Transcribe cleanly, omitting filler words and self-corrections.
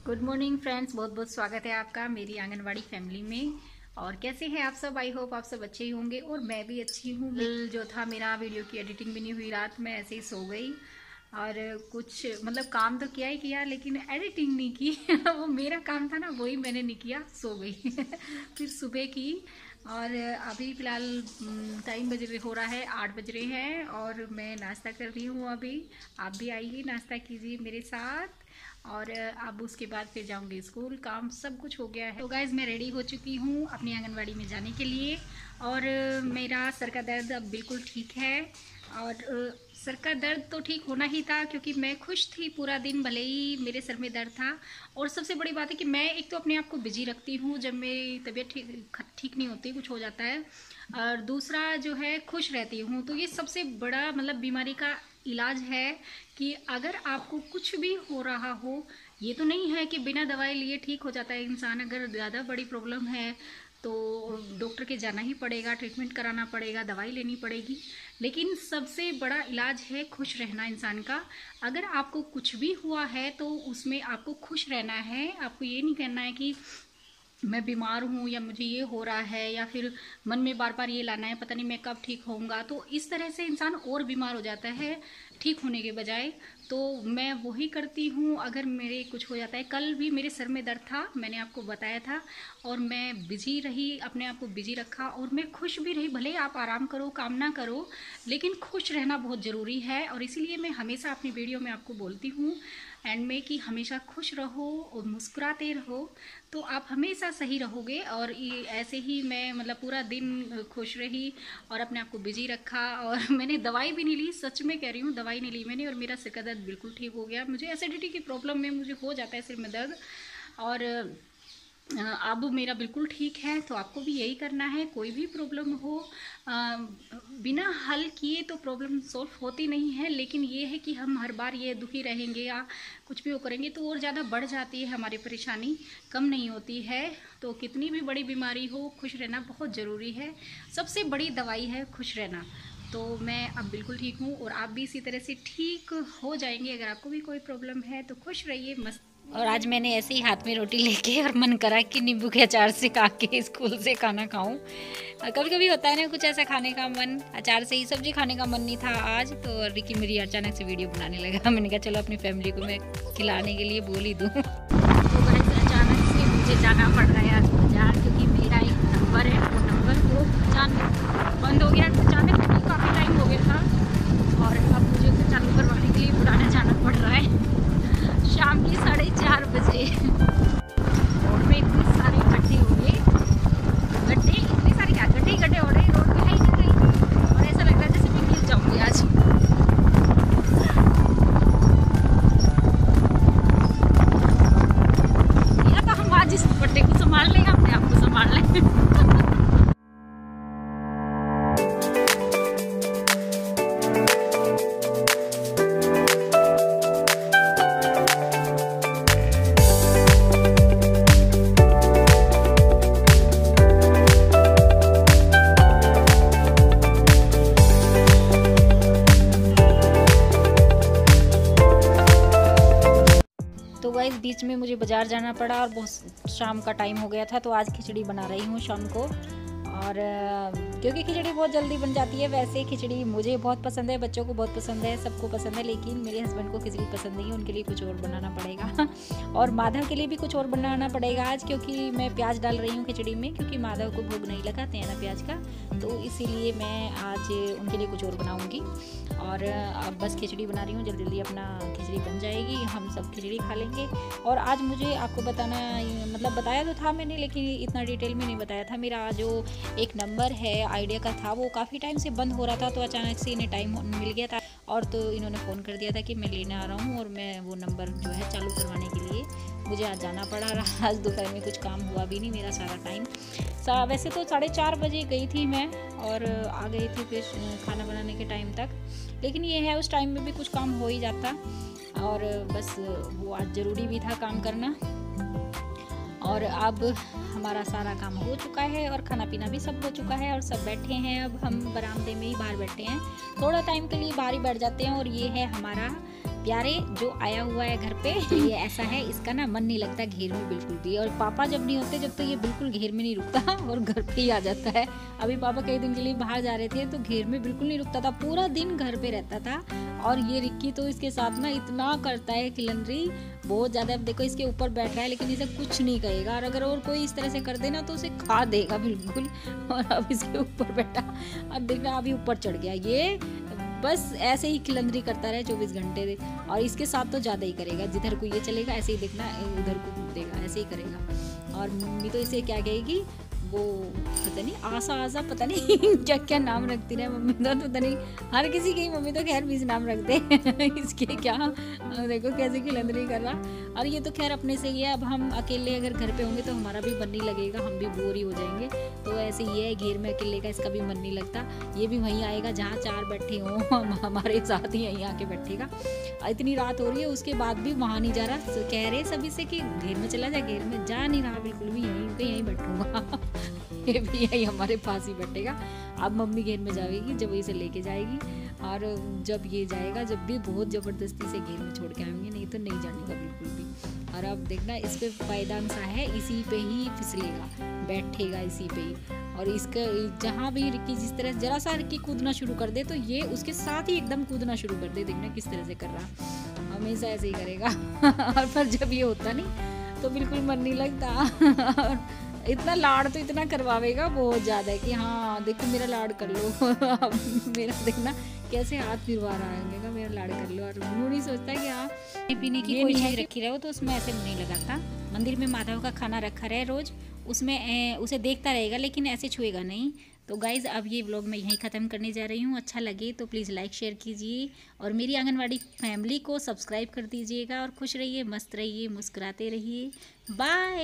Good morning friends, बहुत बहुत स्वागत है आपका मेरी आंगनवाड़ी फैमिली में। और कैसे हैं आप सब? आई होप आप सब अच्छे ही होंगे और मैं भी अच्छी हूँ। जो था मेरा वीडियो की एडिटिंग भी नहीं हुई, रात में ऐसे ही सो गई और कुछ मतलब काम तो किया ही किया लेकिन एडिटिंग नहीं की। वो मेरा काम था ना, वही मैंने नहीं किया, सो गई। फिर सुबह की और अभी फ़िलहाल टाइम हो रहा है 8 बज रहे हैं और मैं नाश्ता कर रही हूँ। अभी आप भी आइए, नाश्ता कीजिए मेरे साथ और अब उसके बाद फिर जाऊंगी स्कूल। काम सब कुछ हो गया है। तो गाइज मैं रेडी हो चुकी हूँ अपनी आंगनवाड़ी में जाने के लिए और मेरा सर का दर्द अब बिल्कुल ठीक है। और सर का दर्द तो ठीक होना ही था क्योंकि मैं खुश थी पूरा दिन, भले ही मेरे सर में दर्द था। और सबसे बड़ी बात है कि मैं एक तो अपने आप को बिजी रखती हूँ जब मेरी तबीयत ठीक नहीं होती, कुछ हो जाता है, और दूसरा जो है खुश रहती हूँ। तो ये सबसे बड़ा मतलब बीमारी का इलाज है कि अगर आपको कुछ भी हो रहा हो, ये तो नहीं है कि बिना दवाई लिए ठीक हो जाता है इंसान। अगर ज़्यादा बड़ी प्रॉब्लम है तो डॉक्टर के जाना ही पड़ेगा, ट्रीटमेंट कराना पड़ेगा, दवाई लेनी पड़ेगी। लेकिन सबसे बड़ा इलाज है खुश रहना इंसान का। अगर आपको कुछ भी हुआ है तो उसमें आपको खुश रहना है। आपको ये नहीं कहना है कि मैं बीमार हूँ या मुझे ये हो रहा है, या फिर मन में बार बार ये लाना है पता नहीं मैं कब ठीक होऊंगा। तो इस तरह से इंसान और बीमार हो जाता है ठीक होने के बजाय। तो मैं वही करती हूँ अगर मेरे कुछ हो जाता है। कल भी मेरे सर में दर्द था, मैंने आपको बताया था, और मैं बिजी रही, अपने आप को बिजी रखा और मैं खुश भी रही। भले आप आराम करो, काम ना करो, लेकिन खुश रहना बहुत ज़रूरी है। और इसीलिए मैं हमेशा अपनी वीडियो में आपको बोलती हूँ एंड में कि हमेशा खुश रहो और मुस्कुराते रहो, तो आप हमेशा सही रहोगे। और ये ऐसे ही मैं मतलब पूरा दिन खुश रही और अपने आप को बिजी रखा। और मैंने दवाई भी नहीं ली, सच में कह रही हूँ, दवाई नहीं ली मैंने, और मेरा सिर का दर्द बिल्कुल ठीक हो गया। मुझे एसिडिटी की प्रॉब्लम में मुझे हो जाता है सिर में दर्द, और अब मेरा बिल्कुल ठीक है। तो आपको भी यही करना है। कोई भी प्रॉब्लम हो, बिना हल किए तो प्रॉब्लम सॉल्व होती नहीं है। लेकिन ये है कि हम हर बार ये दुखी रहेंगे या कुछ भी वो करेंगे तो और ज़्यादा बढ़ जाती है हमारी परेशानी, कम नहीं होती है। तो कितनी भी बड़ी बीमारी हो, खुश रहना बहुत ज़रूरी है। सबसे बड़ी दवाई है खुश रहना। तो मैं अब बिल्कुल ठीक हूँ और आप भी इसी तरह से ठीक हो जाएंगे। अगर आपको भी कोई प्रॉब्लम है तो खुश रहिए, मस्त। और आज मैंने ऐसे ही हाथ में रोटी लेके और मन करा कि नींबू के अचार से खा के स्कूल से खाना खाऊं। कभी कभी होता है ना कुछ ऐसा खाने का मन, अचार से ही। सब्जी खाने का मन नहीं था आज, तो रिकी मेरी अचानक से वीडियो बनाने लगा। मैंने कहा चलो अपनी फैमिली को मैं खिलाने के लिए बोल ही दूँ। तो वैसे अचानक से मुझे जाना पड़ रहा है आज बाजार, क्योंकि मेरा एक नंबर है, वो नंबर वो अचानक बंद हो गया। अचानक काफ़ी टाइम हो गया था और अब मुझे उसे चालू करवाने के लिए बुलाने जाना पड़ रहा है शाम की 4:30 बजे। रोड में इतने सारे गड्ढे हो गए, गड्ढे इतने सारे, क्या गड्ढे गड्ढे हो रहे, रोड पे है ही नहीं कहीं, और ऐसा लग रहा है जैसे मैं गिर जाऊंगी आज। या तो हम आज इस गड्ढे को संभाल लें, अपने आप को संभाल लें। तो गाइस बीच में मुझे बाज़ार जाना पड़ा और बहुत शाम का टाइम हो गया था, तो आज खिचड़ी बना रही हूँ शाम को। और क्योंकि खिचड़ी बहुत जल्दी बन जाती है। वैसे खिचड़ी मुझे बहुत पसंद है, बच्चों को बहुत पसंद है, सबको पसंद है, लेकिन मेरे हस्बैंड को खिचड़ी पसंद नहीं है, उनके लिए कुछ और बनाना पड़ेगा। और माधव के लिए भी कुछ और बनाना पड़ेगा आज, क्योंकि मैं प्याज डाल रही हूँ खिचड़ी में, क्योंकि माधव को भोग नहीं लगाते हैं ना प्याज का, तो इसीलिए मैं आज उनके लिए कुछ और बनाऊँगी। और अब बस खिचड़ी बना रही हूँ, जल्दी जल्दी अपना खिचड़ी बन जाएगी, हम सब खिचड़ी खा लेंगे। और आज मुझे आपको बताना, मतलब बताया तो था मैंने, लेकिन इतना डिटेल में नहीं बताया था। मेरा जो एक नंबर है आइडिया का था, वो काफ़ी टाइम से बंद हो रहा था, तो अचानक से इन्हें टाइम मिल गया था और तो इन्होंने फ़ोन कर दिया था कि मैं लेने आ रहा हूँ। और मैं वो नंबर जो है चालू करवाने के लिए मुझे आज जाना पड़ा। आज दोपहर में कुछ काम हुआ भी नहीं मेरा सारा टाइम। वैसे तो 4:30 बजे गई थी मैं और आ गई थी फिर खाना बनाने के टाइम तक, लेकिन ये है उस टाइम में भी कुछ काम हो ही जाता, और बस वो आज ज़रूरी भी था काम करना। और अब हमारा सारा काम हो चुका है और खाना पीना भी सब हो चुका है और सब बैठे हैं। अब हम बरामदे में ही बाहर बैठे हैं, थोड़ा टाइम के लिए बाहर ही बैठ जाते हैं। और ये है हमारा प्यारे जो आया हुआ है घर पे ये ऐसा है, इसका ना मन नहीं लगता घेर में बिल्कुल भी। और पापा जब नहीं होते जब तो ये बिल्कुल घेर में नहीं रुकता और घर पे ही आ जाता है। अभी पापा कई दिन के लिए बाहर जा रहे थे तो घेर में बिल्कुल नहीं रुकता था, पूरा दिन घर पे रहता था। और ये रिक्की तो इसके साथ ना इतना करता है खिलनरी बहुत ज्यादा। अब देखो इसके ऊपर बैठ रहा है लेकिन इसे कुछ नहीं कहेगा, और अगर और कोई इस तरह से कर देना तो उसे खा देगा बिल्कुल। और अब इसके ऊपर बैठा, अब देखना अभी ऊपर चढ़ गया। ये बस ऐसे ही खिलंदरी करता रहे 24 घंटे। और इसके साथ तो ज़्यादा ही करेगा, जिधर को ये चलेगा ऐसे ही देखना उधर को कूदेगा, ऐसे ही करेगा। और मम्मी तो इसे क्या कहेगी, वो पता नहीं आशा आशा पता नहीं क्या क्या नाम रखती रहे मम्मी तो पता नहीं, हर किसी की मम्मी तो खैर 20 नाम रख दे इसके क्या देखो कैसे खिलंदरी कर रहा। और ये तो खैर अपने से ही है, अब हम अकेले अगर घर पे होंगे तो हमारा भी मन नहीं लगेगा, हम भी बोर ही हो जाएंगे। तो ऐसे ही है, घेर में अकेले का इसका भी मन नहीं लगता। ये भी वहीं आएगा जहाँ 4 बैठे हों, हमारे साथ ही यहीं आके बैठेगा। इतनी रात हो रही है उसके बाद भी वहाँ नहीं जा रहा, कह रहे सभी से कि घेर में चला जा, घेर में जा नहीं रहा बिल्कुल भी, यहीं पे यहीं बैठूंगा ये भी यही हमारे पास ही बैठेगा। अब मम्मी घेर में जाएगी जब इसे लेके जाएगी, और जब ये जाएगा जब भी बहुत ज़बरदस्ती से घेर में छोड़ के आएंगे, नहीं तो नहीं जाने का बिल्कुल भी। और अब देखना इस पे पायदान सा है, इसी पे ही फिसलेगा, बैठेगा इसी पे ही। और इसका जहाँ भी रिक्की जिस तरह जरा सा रिक्की कूदना शुरू कर दे तो ये उसके साथ ही एकदम कूदना शुरू कर दे। देखना किस तरह से कर रहा, हमेशा ऐसे ही करेगा और फिर जब ये होता नहीं तो बिल्कुल मन नहीं लगता। और इतना लाड़ तो इतना करवावेगा बहुत ज़्यादा है कि हाँ देखो मेरा लाड़ कर लो मेरा देखना कैसे हाथ फिरवा रहा है, मेरा लाड़ कर लो। और वो नहीं सोचता कि हाँ पीने की कोई चीज़ रखी रहो तो उसमें ऐसे नहीं लगाता। मंदिर में माधव का खाना रखा रहे रोज़, उसमें उसे देखता रहेगा लेकिन ऐसे छुएगा नहीं। तो गाइज़ अब ये व्लॉग मैं यहीं ख़त्म करने जा रही हूँ। अच्छा लगे तो प्लीज़ लाइक शेयर कीजिए और मेरी आंगनवाड़ी फैमिली को सब्सक्राइब कर दीजिएगा। और खुश रहिए, मस्त रहिए, मुस्कुराते रहिए। बाय।